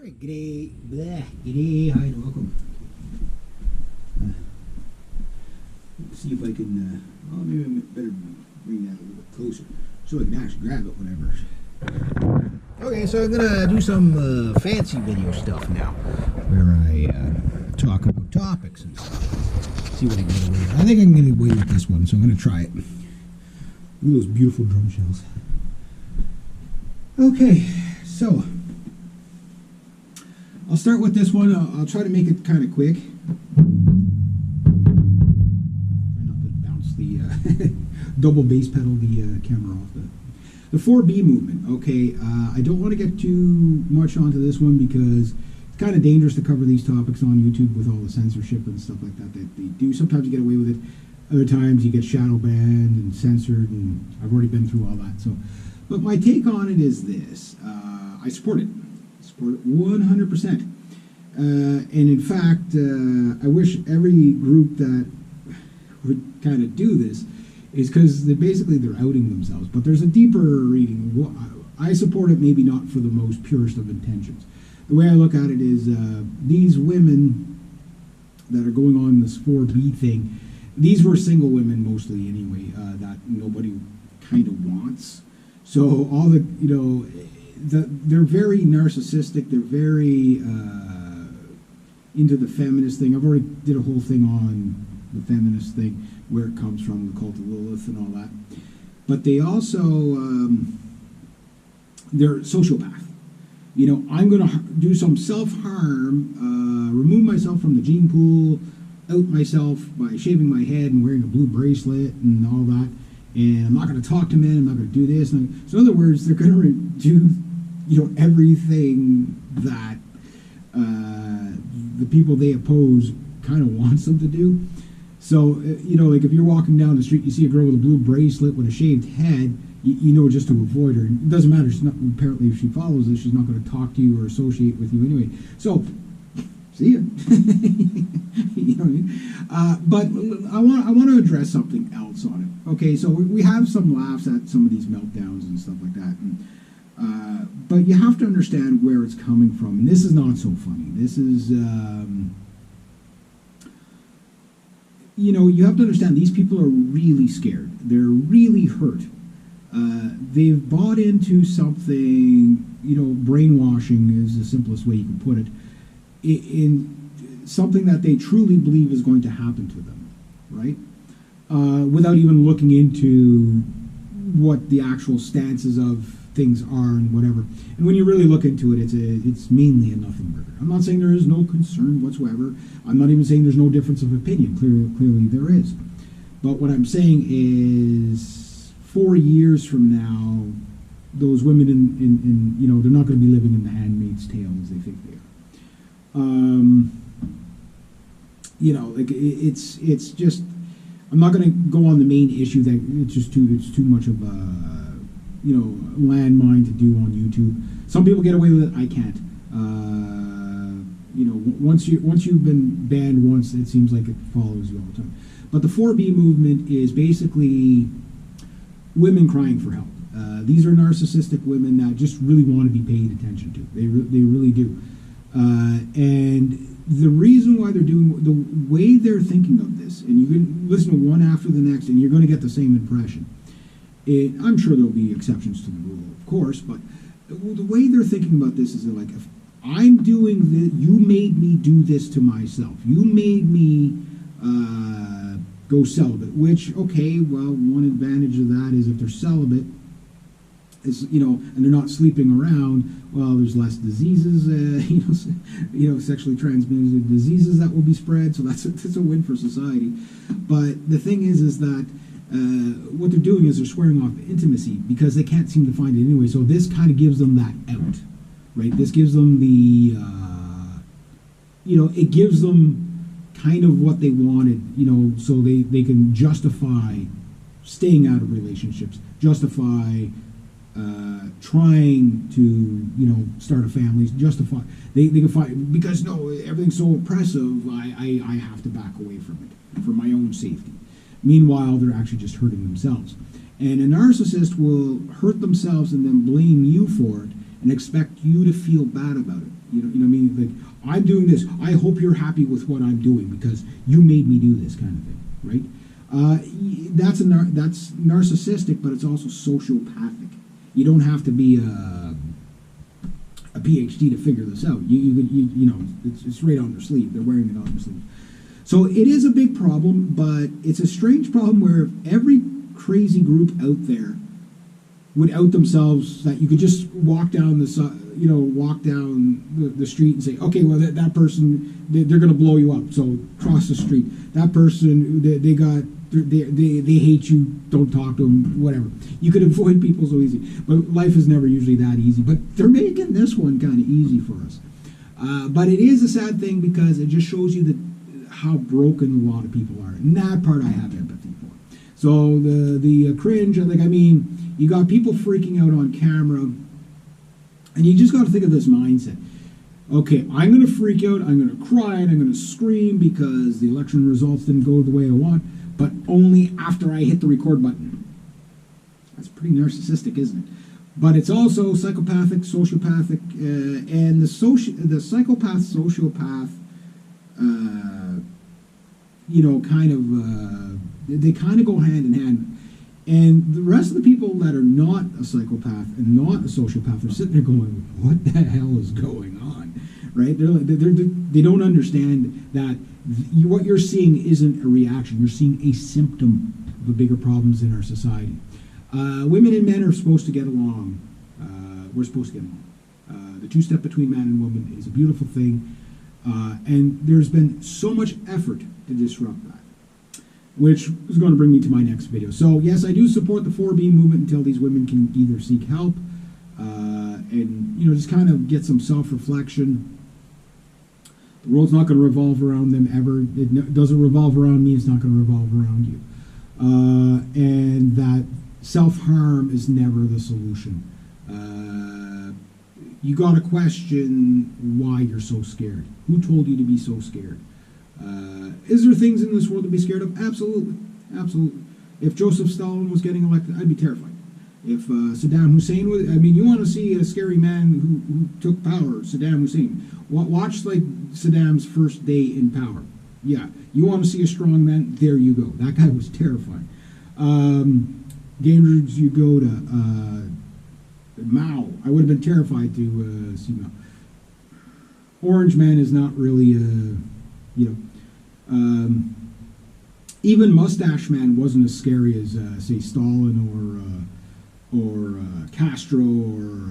Alright, g'day, bleh, g'day, hi and welcome. Let's see if I can, maybe I better bring that a little bit closer so I can actually grab it whenever. Okay, so I'm gonna do some fancy video stuff now, where I talk about topics and stuff. See what I can get away with. I think I can get away with this one, so I'm gonna try it. Look at those beautiful drum shells. Okay, so I'll start with this one. I'll try to make it kind of quick. Try not to bounce the double bass pedal the camera off the 4B movement. Okay, I don't want to get too much onto this one because it's kind of dangerous to cover these topics on YouTube with all the censorship and stuff like that they do. Sometimes you get away with it. Other times you get shadow banned and censored, and I've already been through all that. So, but my take on it is this: I support it. 100%. And in fact, I wish every group that would kind of do this is because they're outing themselves. But there's a deeper reading. I support it, maybe not for the most purest of intentions. The way I look at it is these women that are going on this 4B thing, these were single women mostly anyway, that nobody kind of wants. So all the, they're very narcissistic. They're very into the feminist thing. I've already did a whole thing on the feminist thing, where it comes from, the cult of Lilith and all that. But they also, they're sociopath. I'm going to do some self-harm, remove myself from the gene pool, out myself by shaving my head and wearing a blue bracelet and all that. And I'm not going to talk to men. I'm not going to do this. So in other words, they're going to do, everything that the people they oppose kind of wants them to do. So, like if you're walking down the street, you see a girl with a blue bracelet with a shaved head, you know just to avoid her. It doesn't matter. She's not, apparently, if she follows this, she's not going to talk to you or associate with you anyway. So, see ya. You know what I mean? But I want to address something else on it. Okay, so we have some laughs at some of these meltdowns and stuff like that. But you have to understand where it's coming from. And this is not so funny. This is, you have to understand these people are really scared. They're really hurt. They've bought into something, brainwashing is the simplest way you can put it, in something that they truly believe is going to happen to them, right? Without even looking into what the actual stances of things are and whatever. And when you really look into it, it's mainly a nothing burger. I'm not saying there is no concern whatsoever. I'm not even saying there's no difference of opinion. Clearly there is. But what I'm saying is 4 years from now, those women they're not going to be living in the Handmaid's Tale as they think they are. It's just, I'm not going to go on the main issue that it's too much of a landmine to do on YouTube. Some people get away with it. I can't. Once you've been banned once, it seems like it follows you all the time. But the 4B movement is basically women crying for help. These are narcissistic women that just really want to be paid attention to. They really do. And the reason why they're doing, the way they're thinking of this, and you can listen to one after the next, and you're going to get the same impression. I'm sure there'll be exceptions to the rule, of course, but the way they're thinking about this is they're like, if I'm doing this, you made me do this to myself. You made me go celibate, which, okay, well, one advantage of that is if they're celibate, is, and they're not sleeping around, well, there's less diseases, sexually transmitted diseases that will be spread, so that's a win for society. But the thing is that what they're doing is they're swearing off intimacy because they can't seem to find it anyway. So this kind of gives them that out, right? This gives them the, it gives them kind of what they wanted, so they can justify staying out of relationships, justify trying to, start a family, justify, they can find, because no, everything's so oppressive, I have to back away from it for my own safety. Meanwhile, they're actually just hurting themselves. And a narcissist will hurt themselves and then blame you for it and expect you to feel bad about it. You know what I mean? Like, I'm doing this. I hope you're happy with what I'm doing because you made me do this, kind of thing, right? That's narcissistic, but it's also sociopathic. You don't have to be a PhD to figure this out. You know, it's right on their sleeve. They're wearing it on their sleeve. So it is a big problem, but it's a strange problem where every crazy group out there would out themselves, that you could just walk down the street and say, okay, well that person, they're going to blow you up, so cross the street. That person, they hate you, don't talk to them, whatever. You could avoid people so easy, but life is never usually that easy. But they're making this one kind of easy for us. But it is a sad thing because it just shows you how broken a lot of people are, and that part I have empathy for. So the cringe, like, I mean, you got people freaking out on camera, and you just got to think of this mindset. Okay, I'm going to freak out, I'm going to cry, and I'm going to scream because the election results didn't go the way I want, but only after I hit the record button. That's pretty narcissistic, isn't it? But it's also psychopathic, sociopathic, and the psychopath, sociopath, they kind of go hand in hand. And the rest of the people that are not a psychopath and not a sociopath are sitting there going, what the hell is going on? Right? They don't understand that what you're seeing isn't a reaction. You're seeing a symptom of the bigger problems in our society. Women and men are supposed to get along. We're supposed to get along. The two-step between man and woman is a beautiful thing. And there's been so much effort to disrupt that, which is going to bring me to my next video. So yes, I do support the 4B movement until these women can either seek help and, you know, just kind of get some self-reflection. The world's not going to revolve around them ever. It doesn't revolve around me. It's not going to revolve around you. And that self-harm is never the solution. You got to question why you're so scared. Who told you to be so scared? Is there things in this world to be scared of? Absolutely. Absolutely. If Joseph Stalin was getting elected, I'd be terrified. If Saddam Hussein was, I mean, you want to see a scary man who took power, Saddam Hussein. Watch, like, Saddam's first day in power. Yeah. You want to see a strong man? There you go. That guy was terrifying. Dangerous, you go to Mao. I would have been terrified to see Mao. Orange Man is not really, even Mustache Man wasn't as scary as, say, Stalin or Castro or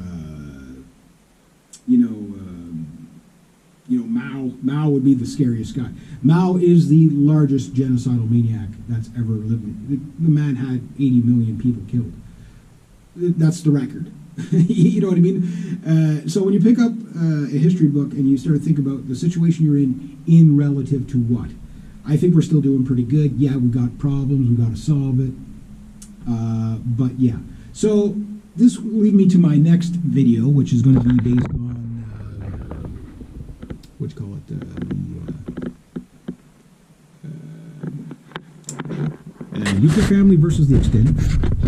Mao. Mao would be the scariest guy. Mao is the largest genocidal maniac that's ever lived. The man had 80 million people killed. That's the record. You know what I mean? So when you pick up a history book and you start to think about the situation you're in relative to what, I think we're still doing pretty good. Yeah, we've got problems. We've got to solve it. But yeah. So this will lead me to my next video, which is going to be based on, nuclear family versus the extended family.